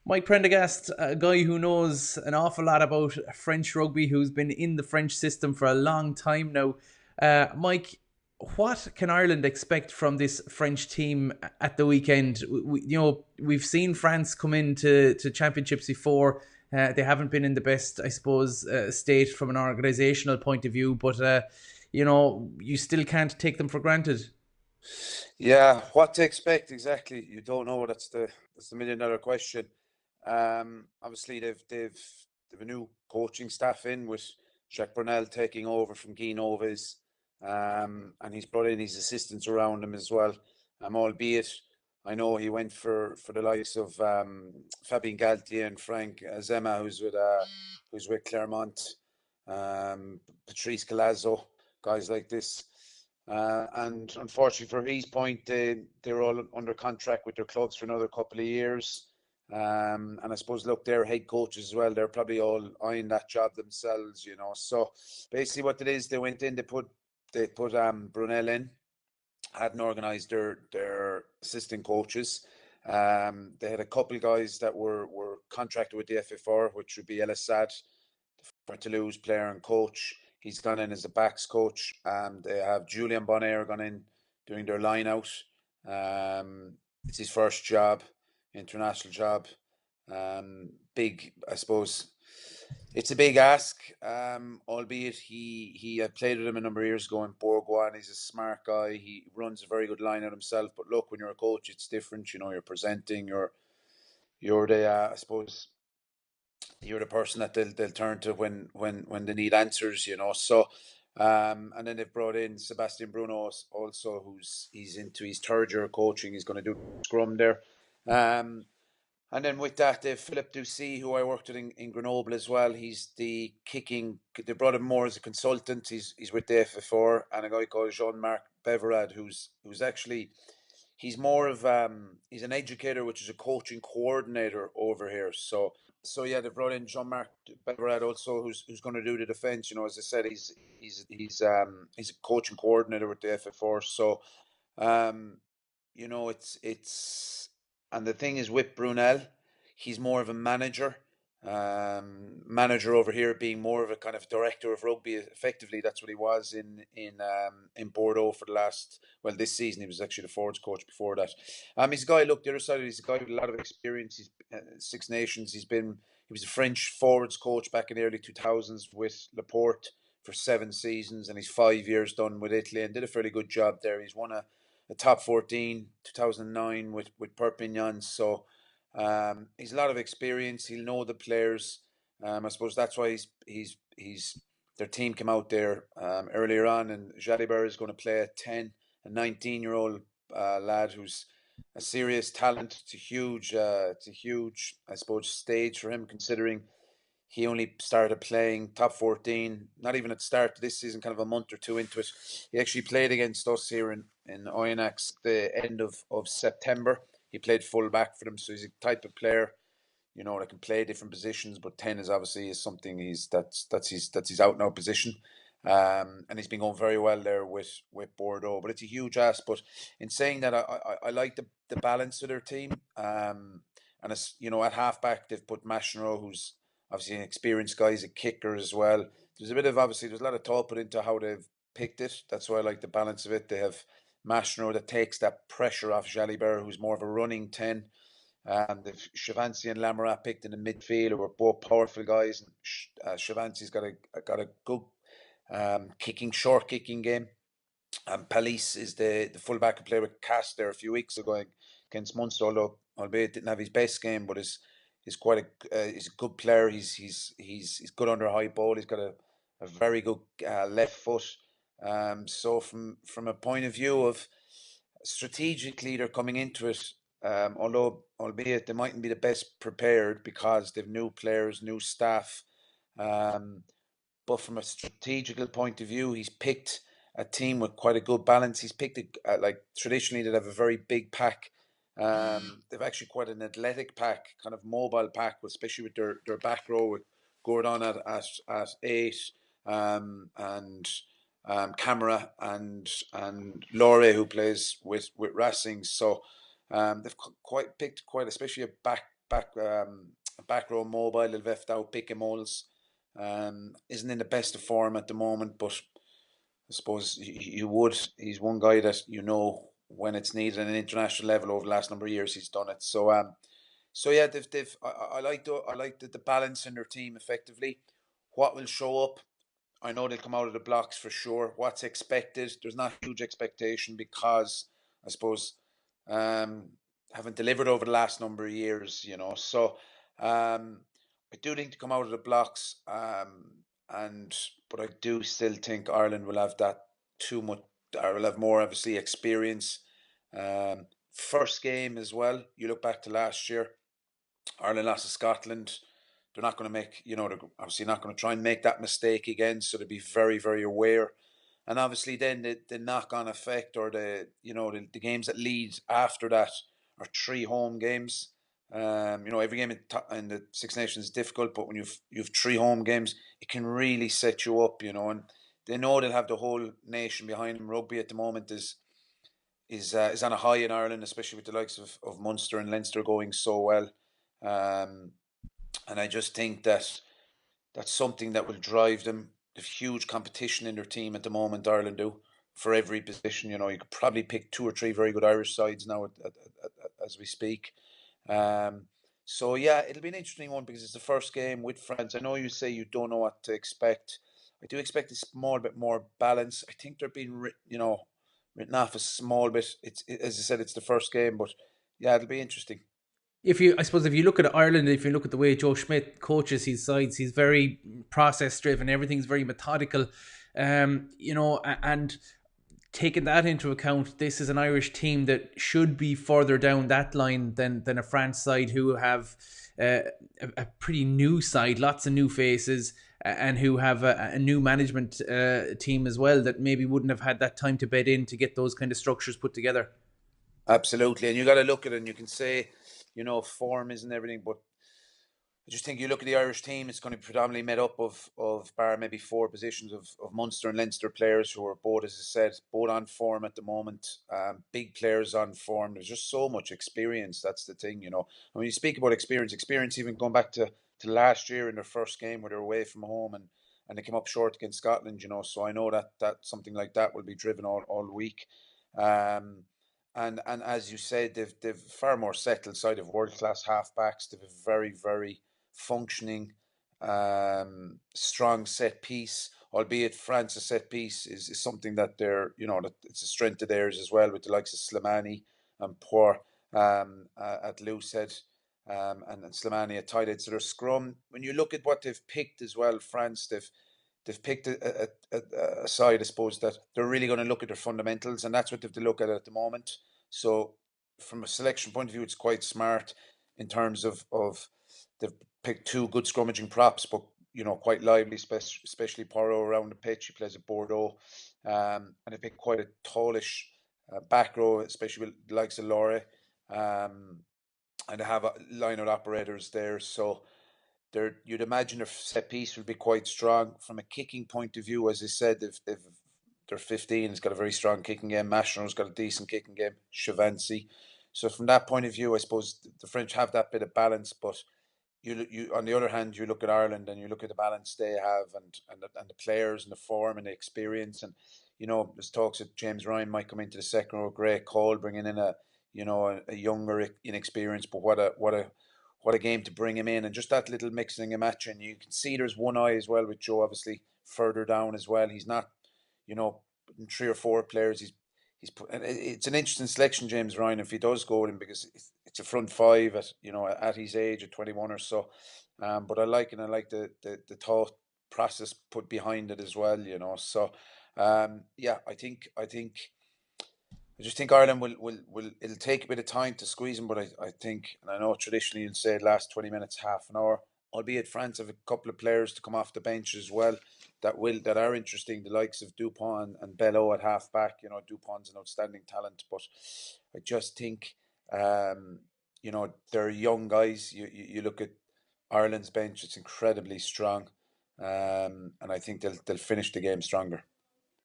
Mike Prendergast, a guy who knows an awful lot about French rugby, who's been in the French system for a long time now. Mike, what can Ireland expect from this French team at the weekend? We've seen France come into championships before. They haven't been in the best, I suppose, state from an organisational point of view, but you still can't take them for granted. Yeah, what to expect exactly? You don't know. That's the million-dollar question. Obviously they've a new coaching staff in with Jacques Brunel taking over from Guy Noves, and he's brought in his assistants around him as well. Albeit I know he went for the likes of Fabien Galtier and Frank Zema, who's with Clermont, Patrice Galazzo, guys like this. And unfortunately for his point, they're all under contract with their clubs for another couple of years. And I suppose, look, they're head coaches as well. They're probably all eyeing that job themselves, you know. So basically, what it is, they went in, they put Brunel in, hadn't organised their assistant coaches. They had a couple of guys that were contracted with the FFR, which would be El Assad, for Toulouse player and coach. He's gone in as a backs coach. They have Julian Bonaire gone in doing their line out. It's his first job, international job. Big, I suppose. It's a big ask, albeit he had played with him a number of years ago in Bourgois, and he's a smart guy. He runs a very good line out himself. But look, when you're a coach, it's different. You know, you're presenting. You're the I suppose you're the person that they'll turn to when they need answers, you know. So, and then they've brought in Sebastian Bruno also, he's into his third year of coaching. He's going to do scrum there. Um, and then with that, they've Philip Ducy, who I worked with in Grenoble as well. He's the kicking. They brought him more as a consultant. He's with the FF4, and a guy called Jean-Marc Beverad, who's actually he's more of he's an educator, which is a coaching coordinator over here. So yeah, they brought in Jean-Marc Beverad also, who's going to do the defense. You know, as I said, he's a coaching coordinator with the FF4. So um, it's and the thing is with Brunel, he's more of a manager. Manager over here being more of a kind of director of rugby. Effectively, that's what he was in Bordeaux for the last. Well, this season he was actually the forwards coach before that. He's a guy. Look, the other side, he's a guy with a lot of experience. He's Six Nations. He was a French forwards coach back in the early 2000s with Laporte for 7 seasons, and he's 5 years done with Italy and did a fairly good job there. He's won a top 14 2009 with Perpignan. So he's a lot of experience. He'll know the players. I suppose that's why he's their team came out there earlier on, and Jalibert is going to play a 19-year-old lad who's a serious talent. It's a huge, I suppose, stage for him, considering he only started playing top 14, not even at the start of this season, kind of a month or two into it. He actually played against us here in Oyonnax the end of September. He played full back for them, so he's a type of player, that can play different positions, but 10 is obviously is something that's his out and out position. And he's been going very well there with Bordeaux, but it's a huge ask. But in saying that, I like the balance of their team. And it's, at halfback they've put Machino, who's obviously an experienced guy. He's a kicker as well. There's a lot of thought put into how they've picked it. That's why I like the balance of it. They have Machino that takes that pressure off Jalibert, who's more of a running 10. They've Chavancy and Lamarat picked in the midfield, who are both powerful guys. And Chavancy's got a good short kicking game. And Palis is the fullback who played with Cass there a few weeks ago against Munster, although albeit didn't have his best game, but he's a good player. He's good under high ball. He's got a very good left foot. So from a point of view of strategically, they're coming into it. Although albeit they mightn't be the best prepared because they've new players, new staff. Um, but from a strategical point of view, he's picked a team with quite a good balance. He's picked like traditionally they have a very big pack. They've actually quite an athletic pack, kind of mobile pack, especially with their back row with Gordon at 8, and Camera and Laurie, who plays with Racing. So they've picked quite, especially a back row mobile. They've left out Picky Moles. Isn't in the best of form at the moment, but I suppose you would. He's one guy that when it's needed at an international level over the last number of years, he's done it. So yeah, they've I like the balance in their team effectively. What will show up? I know they'll come out of the blocks for sure. What's expected? There's not huge expectation because I suppose um, haven't delivered over the last number of years. So I do think to come out of the blocks, and but I do still think Ireland will have that too much, or will have more obviously experience. First game as well. You look back to last year. Ireland lost to Scotland. They're not going to they're obviously not going to try and make that mistake again. So they'll be very, very aware. And obviously, then the knock-on effect, or the games that lead after that are three home games. Every game in the Six Nations is difficult, but when you've three home games, it can really set you up. And they know they'll have the whole nation behind them. Rugby at the moment is on a high in Ireland, especially with the likes of Munster and Leinster going so well. Um, and I just think that that's something that will drive them. There's huge competition in their team at the moment, Ireland do, for every position. You could probably pick two or three very good Irish sides now as we speak. Um, so yeah, it'll be an interesting one because it's the first game with France. I know you say you don't know what to expect. I do expect a small bit more balance. I think they're being written off a small bit. As I said, it's the first game, but yeah, it'll be interesting. I suppose, if you look at Ireland, if you look at the way Joe Schmidt coaches his sides, he's very process driven. Everything's very methodical, and taking that into account, this is an Irish team that should be further down that line than a France side who have a pretty new side, lots of new faces, and who have a new management team as well that maybe wouldn't have had that time to bed in to get those kind of structures put together. Absolutely, and you got to look at it, and you can say, form isn't everything, but I just think you look at the Irish team; it's going to be predominantly made up of bar maybe four positions of Munster and Leinster players who are both, as I said, both on form at the moment. Big players on form. There's just so much experience. That's the thing. And when you speak about experience even going back to last year in their first game where they were away from home and they came up short against Scotland. So I know that something like that will be driven all week. Um, and as you said, they've far more settled side of world class halfbacks. They've a very, very functioning, strong set piece. Albeit France's set piece is something that that it's a strength of theirs as well, with the likes of Slimani and Poor at loosehead, and Slimani at tight head. So their scrum, when you look at what they've picked as well, France, they've picked a side, I suppose, that they're really going to look at their fundamentals, and that's what they have to look at the moment. So, from a selection point of view, it's quite smart in terms of they've picked two good scrummaging props, but quite lively, especially Porro around the pitch. He plays at Bordeaux, and they picked quite a tallish back row, especially with the likes of Laurie, and they have line out operators there. So you'd imagine their set piece will be quite strong from a kicking point of view. As I said, they're 15. Has got a very strong kicking game. Mashro's got a decent kicking game. Chavancy. So from that point of view, I suppose the French have that bit of balance. But you on the other hand, you look at Ireland and you look at the balance they have, and the players and the form and the experience, and there's talks that James Ryan might come into the second row. Great call, bringing in a younger, inexperienced, but what a game to bring him in, and just that little mixing and matching. You can see there's one eye as well with Joe, obviously further down as well. He's not, in three or four players. It's an interesting selection, James Ryan, if he does go in, because it's a front five at his age at 21 or so. But I like, and I like the thought process put behind it as well. So yeah, I just think Ireland will it'll take a bit of time to squeeze them, but I think, and I know traditionally you'll say last 20 minutes, half an hour, albeit France have a couple of players to come off the bench as well that are interesting, the likes of Dupont and Bello at half back. Dupont's an outstanding talent, but I just think they're young guys. You look at Ireland's bench; it's incredibly strong, and I think they'll finish the game stronger.